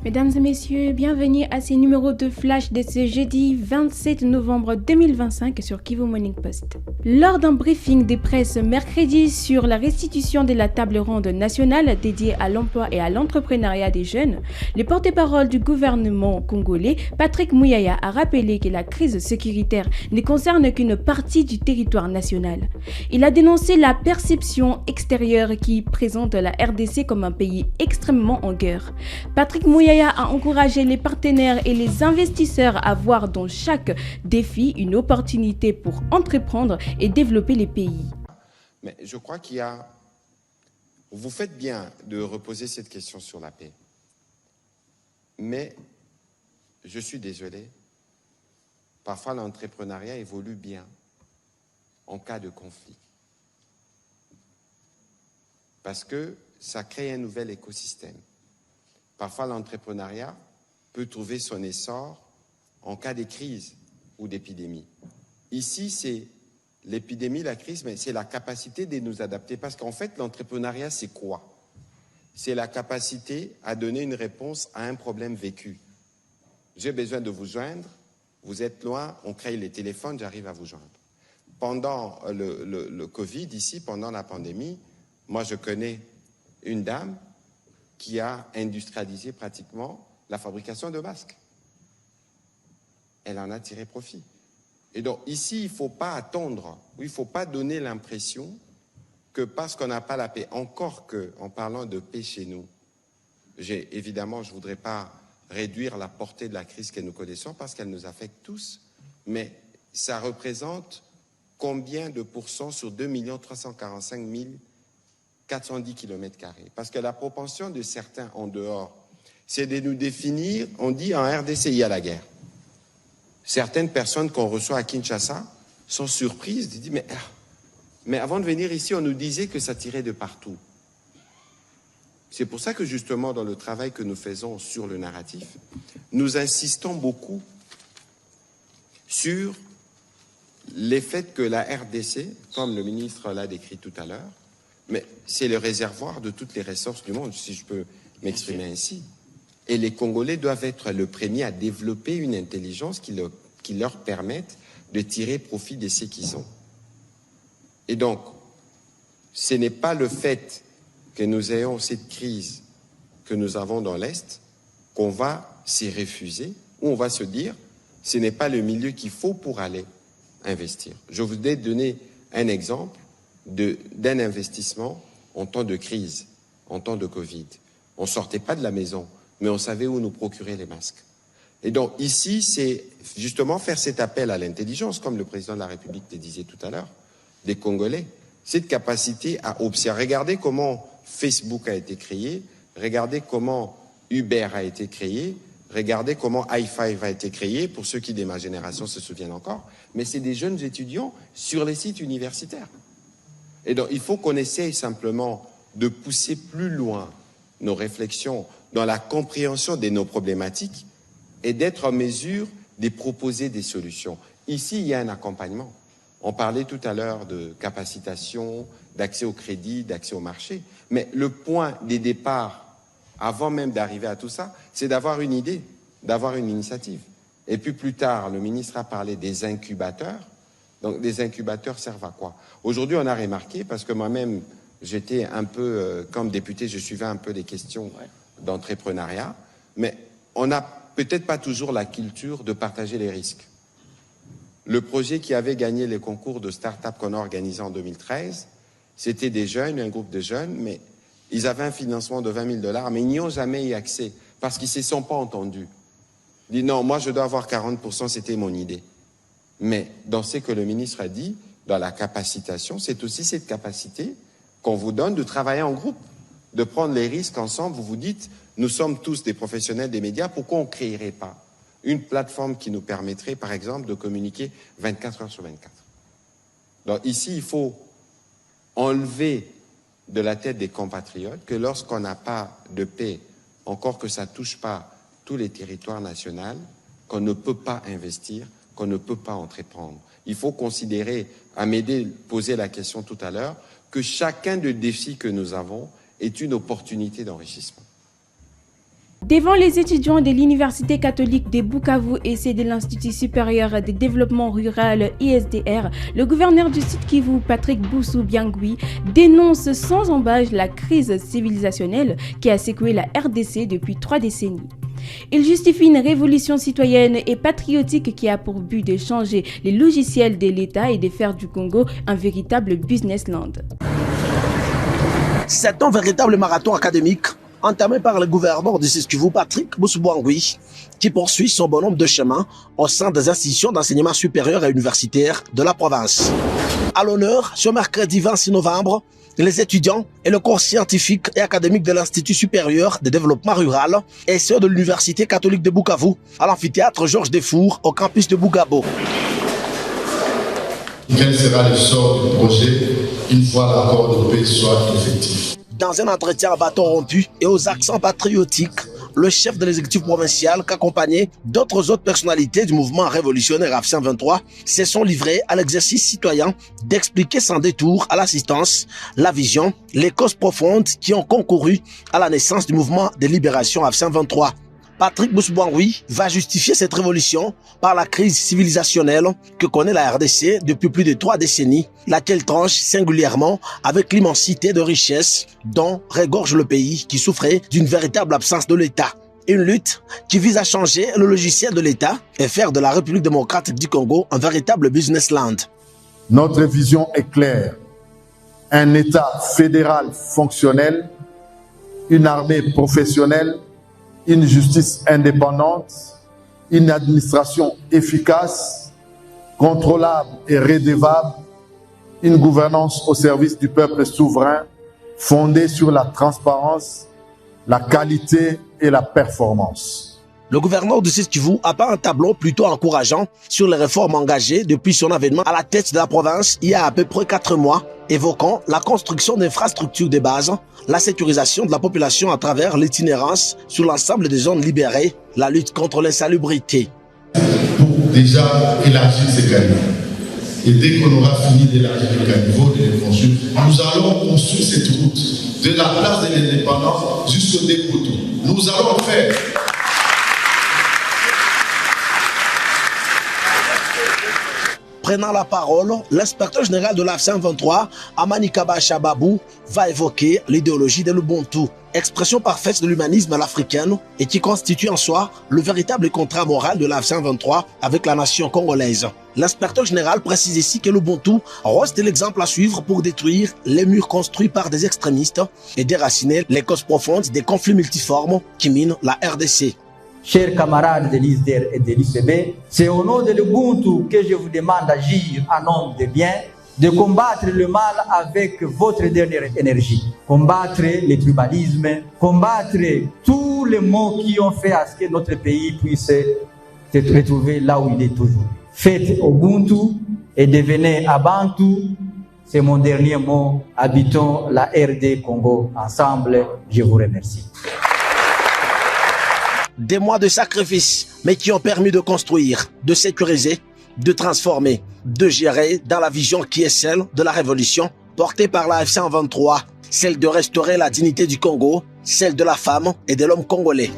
Mesdames et messieurs, bienvenue à ce numéro de Flash de ce jeudi 27 novembre 2025 sur Kivu Morning Post. Lors d'un briefing de presse mercredi sur la restitution de la table ronde nationale dédiée à l'emploi et à l'entrepreneuriat des jeunes, le porte-parole du gouvernement congolais, Patrick Muyaya, a rappelé que la crise sécuritaire ne concerne qu'une partie du territoire national. Il a dénoncé la perception extérieure qui présente la RDC comme un pays extrêmement en guerre. Patrick Muyaya a encouragé les partenaires et les investisseurs à voir dans chaque défi une opportunité pour entreprendre et développer les pays. Mais je crois qu'il y a... Vous faites bien de reposer cette question sur la paix. Mais je suis désolé, parfois l'entrepreneuriat évolue bien en cas de conflit. Parce que ça crée un nouvel écosystème. Parfois, l'entrepreneuriat peut trouver son essor en cas de crise ou d'épidémie. Ici, c'est l'épidémie, la crise, mais c'est la capacité de nous adapter. Parce qu'en fait, l'entrepreneuriat, c'est quoi? C'est la capacité à donner une réponse à un problème vécu. J'ai besoin de vous joindre, vous êtes loin, on crée les téléphones, j'arrive à vous joindre. Pendant le Covid, ici, pendant la pandémie, moi, je connais une dame qui a industrialisé pratiquement la fabrication de masques. Elle en a tiré profit. Et donc ici, il ne faut pas attendre, il ne faut pas donner l'impression que parce qu'on n'a pas la paix, encore qu'en parlant de paix chez nous, évidemment, je ne voudrais pas réduire la portée de la crise que nous connaissons parce qu'elle nous affecte tous, mais ça représente combien de pourcents sur 2 345 410 km². Parce que la propension de certains en dehors, c'est de nous définir, on dit en RDC, il y a la guerre. Certaines personnes qu'on reçoit à Kinshasa sont surprises, de dire, mais avant de venir ici, on nous disait que ça tirait de partout. C'est pour ça que justement, dans le travail que nous faisons sur le narratif, nous insistons beaucoup sur les faits que la RDC, comme le ministre l'a décrit tout à l'heure, mais c'est le réservoir de toutes les ressources du monde, si je peux m'exprimer ainsi. Et les Congolais doivent être le premier à développer une intelligence qui leur permette de tirer profit de ce qu'ils ont. Et donc, ce n'est pas le fait que nous ayons cette crise que nous avons dans l'Est qu'on va s'y refuser, ou on va se dire, ce n'est pas le milieu qu'il faut pour aller investir. Je vous ai donné un exemple d'un investissement en temps de crise, en temps de Covid. On ne sortait pas de la maison, mais on savait où nous procurer les masques. Et donc ici, c'est justement faire cet appel à l'intelligence, comme le président de la République le disait tout à l'heure, des Congolais, cette capacité à observer. Regardez comment Facebook a été créé, regardez comment Uber a été créé, regardez comment i5 a été créé, pour ceux qui de ma génération se souviennent encore, mais c'est des jeunes étudiants sur les sites universitaires. Et donc, il faut qu'on essaye simplement de pousser plus loin nos réflexions dans la compréhension de nos problématiques et d'être en mesure de proposer des solutions. Ici, il y a un accompagnement. On parlait tout à l'heure de capacitation, d'accès au crédit, d'accès au marché. Mais le point de départ, avant même d'arriver à tout ça, c'est d'avoir une idée, d'avoir une initiative. Et puis plus tard, le ministre a parlé des incubateurs. Donc, les incubateurs servent à quoi? Aujourd'hui, on a remarqué, parce que moi-même, j'étais un peu, comme député, je suivais un peu les questions d'entrepreneuriat, mais on n'a peut-être pas toujours la culture de partager les risques. Le projet qui avait gagné les concours de start-up qu'on a organisé en 2013, c'était des jeunes, un groupe de jeunes, mais ils avaient un financement de 20 000 $, mais ils n'y ont jamais eu accès, parce qu'ils ne se sont pas entendus. Ils disent non, moi je dois avoir 40%, c'était mon idée. Mais dans ce que le ministre a dit, dans la capacitation, c'est aussi cette capacité qu'on vous donne de travailler en groupe, de prendre les risques ensemble. Vous vous dites, nous sommes tous des professionnels des médias, pourquoi on ne créerait pas une plateforme qui nous permettrait, par exemple, de communiquer 24 heures sur 24. Donc ici, il faut enlever de la tête des compatriotes que lorsqu'on n'a pas de paix, encore que ça ne touche pas tous les territoires nationaux, qu'on ne peut pas investir, qu'on ne peut pas entreprendre. Il faut considérer, Amédée posait la question tout à l'heure, que chacun des défis que nous avons est une opportunité d'enrichissement. Devant les étudiants de l'Université catholique de Bukavu et ceux de l'Institut supérieur de développement rural ISDR, le gouverneur du Sud Kivu, Patrick Boussou-Biangui, dénonce sans embâche la crise civilisationnelle qui a secoué la RDC depuis 3 décennies. Il justifie une révolution citoyenne et patriotique qui a pour but de changer les logiciels de l'État et de faire du Congo un véritable business land. C'est un véritable marathon académique entamé par le gouverneur du Sud Kivu, Patrick Boussou-Biangui, qui poursuit son bonhomme de chemin au sein des institutions d'enseignement supérieur et universitaire de la province. À l'honneur, ce mercredi 26 novembre, les étudiants et le corps scientifique et académique de l'Institut supérieur de développement rural et ceux de l'Université catholique de Bukavu à l'amphithéâtre Georges Defour au campus de Bugabo. Quel sera le sort du projet une fois l'accord de paix soit effectif? Dans un entretien à bâton rompu et aux accents patriotiques, le chef de l'exécutif provincial, qu'accompagné d'autres autres personnalités du mouvement révolutionnaire AFC 23, se sont livrés à l'exercice citoyen d'expliquer sans détour à l'assistance la vision, les causes profondes qui ont concouru à la naissance du mouvement de libération AFC 23. Patrick Boussou-Biangui va justifier cette révolution par la crise civilisationnelle que connaît la RDC depuis plus de 3 décennies, laquelle tranche singulièrement avec l'immensité de richesses dont regorge le pays qui souffrait d'une véritable absence de l'État. Une lutte qui vise à changer le logiciel de l'État et faire de la République démocratique du Congo un véritable business land. Notre vision est claire. Un État fédéral fonctionnel, une armée professionnelle, une justice indépendante, une administration efficace, contrôlable et redevable, une gouvernance au service du peuple souverain, fondée sur la transparence, la qualité et la performance. Le gouverneur du Sud Kivu a peint un tableau plutôt encourageant sur les réformes engagées depuis son avènement à la tête de la province il y a à peu près 4 mois, évoquant la construction d'infrastructures de base, la sécurisation de la population à travers l'itinérance sur l'ensemble des zones libérées, la lutte contre l'insalubrité. Pour déjà élargir ces caniveaux. Et dès qu'on aura fini d'élargir les caniveaux, de les construire, nous allons construire cette route de la place de l'indépendance jusqu'au Dépoteau. Nous allons faire. Prenant la parole, l'inspecteur général de l'AFC 23, Amani Kabasha Babou, va évoquer l'idéologie de l'Ubuntu, expression parfaite de l'humanisme à l'africaine et qui constitue en soi le véritable contrat moral de l'AFC 23 avec la nation congolaise. L'inspecteur général précise ici que l'Ubuntu reste l'exemple à suivre pour détruire les murs construits par des extrémistes et déraciner les causes profondes des conflits multiformes qui minent la RDC. Chers camarades de l'ISDR et de l'ICB, c'est au nom de l'Ubuntu que je vous demande d'agir en homme de bien, de combattre le mal avec votre dernière énergie, combattre le tribalisme, combattre tous les maux qui ont fait à ce que notre pays puisse se retrouver là où il est toujours. Faites Ubuntu et devenez Abantu. C'est mon dernier mot. Habitons la RD Congo ensemble. Je vous remercie. Des mois de sacrifices, mais qui ont permis de construire, de sécuriser, de transformer, de gérer dans la vision qui est celle de la révolution portée par la AFC 23, celle de restaurer la dignité du Congo, celle de la femme et de l'homme congolais.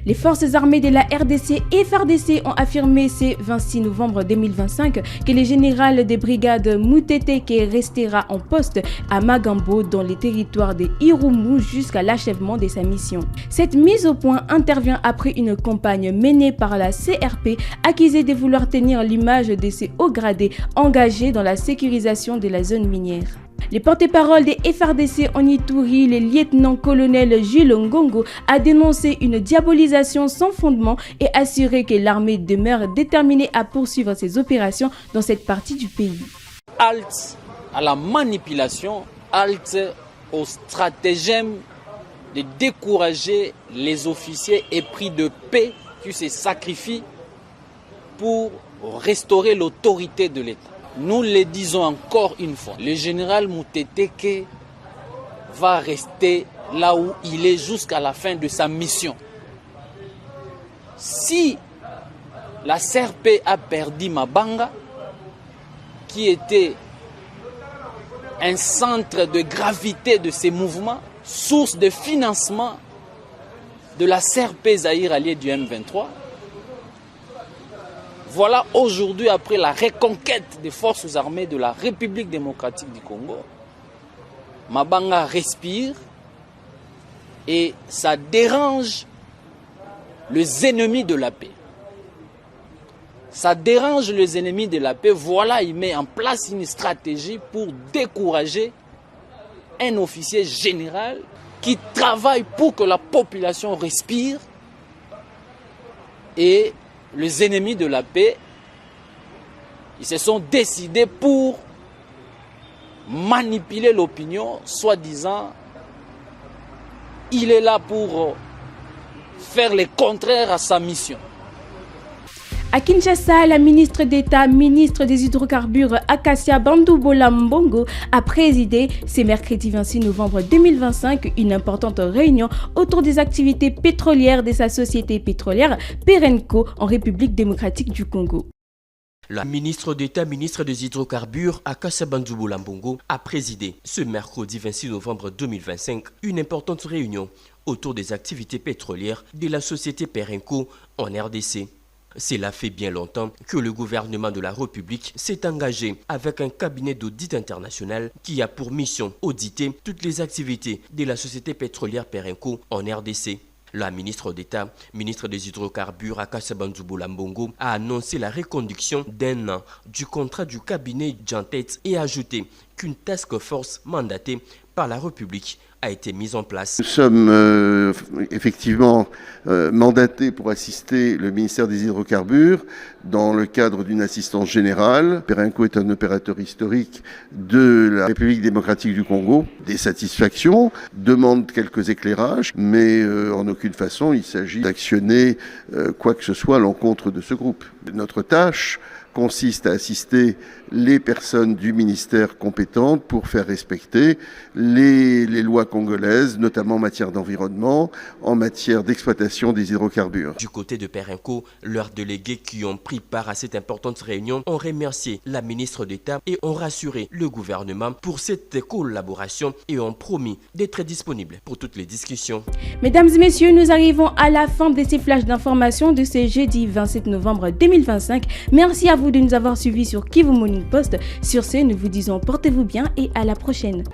Les forces armées de la RDC et FARDC ont affirmé ce 26 novembre 2025 que le général des brigades Muteteke restera en poste à Magambo dans les territoires de Irumu jusqu'à l'achèvement de sa mission. Cette mise au point intervient après une campagne menée par la CRP accusée de vouloir tenir l'image de ces hauts gradés engagés dans la sécurisation de la zone minière. Les porte-parole des FARDC en Ituri, le lieutenant-colonel Jules Ngongo, a dénoncé une diabolisation sans fondement et assuré que l'armée demeure déterminée à poursuivre ses opérations dans cette partie du pays. Halte à la manipulation, halte au stratagème de décourager les officiers épris de paix qui se sacrifient pour restaurer l'autorité de l'État. Nous le disons encore une fois, le général Muteteke va rester là où il est jusqu'à la fin de sa mission. Si la CRP a perdu Mabanga, qui était un centre de gravité de ces mouvements, source de financement de la CRP Zaïre alliée du M23. Voilà aujourd'hui, après la reconquête des forces armées de la République démocratique du Congo, Mabanga respire et ça dérange les ennemis de la paix. Ça dérange les ennemis de la paix. Voilà, il met en place une stratégie pour décourager un officier général qui travaille pour que la population respire. Et les ennemis de la paix, ils se sont décidés pour manipuler l'opinion, soi-disant, il est là pour faire le contraire à sa mission. À Kinshasa, la ministre d'État, ministre des Hydrocarbures, Akacia Bandoubola Mbongo, a présidé ce mercredi 26 novembre 2025 une importante réunion autour des activités pétrolières de sa société pétrolière Perenco en République démocratique du Congo. La ministre d'État, ministre des Hydrocarbures, Akacia Bandoubola Mbongo, a présidé ce mercredi 26 novembre 2025 une importante réunion autour des activités pétrolières de la société Perenco en RDC. Cela fait bien longtemps que le gouvernement de la République s'est engagé avec un cabinet d'audit international qui a pour mission auditer toutes les activités de la société pétrolière Perenco en RDC. La ministre d'État, ministre des Hydrocarbures, Akacia Bandoubola Mbongo, a annoncé la reconduction d'un an du contrat du cabinet Jantet et a ajouté qu'une task force mandatée par la République a été mise en place. Nous sommes effectivement mandatés pour assister le ministère des Hydrocarbures dans le cadre d'une assistance générale. Perenco est un opérateur historique de la République démocratique du Congo. Des satisfactions, demande quelques éclairages, mais en aucune façon il s'agit d'actionner quoi que ce soit à l'encontre de ce groupe. Notre tâche consiste à assister les personnes du ministère compétentes pour faire respecter les lois congolaises, notamment en matière d'environnement, en matière d'exploitation des hydrocarbures. Du côté de Perenco, leurs délégués qui ont pris part à cette importante réunion ont remercié la ministre d'État et ont rassuré le gouvernement pour cette collaboration et ont promis d'être disponibles pour toutes les discussions. Mesdames et messieurs, nous arrivons à la fin de ces flashs d'information de ce jeudi 27 novembre 2025. Merci à vous de nous avoir suivis sur Kivu Morning Post. Sur ce, nous vous disons portez-vous bien et à la prochaine.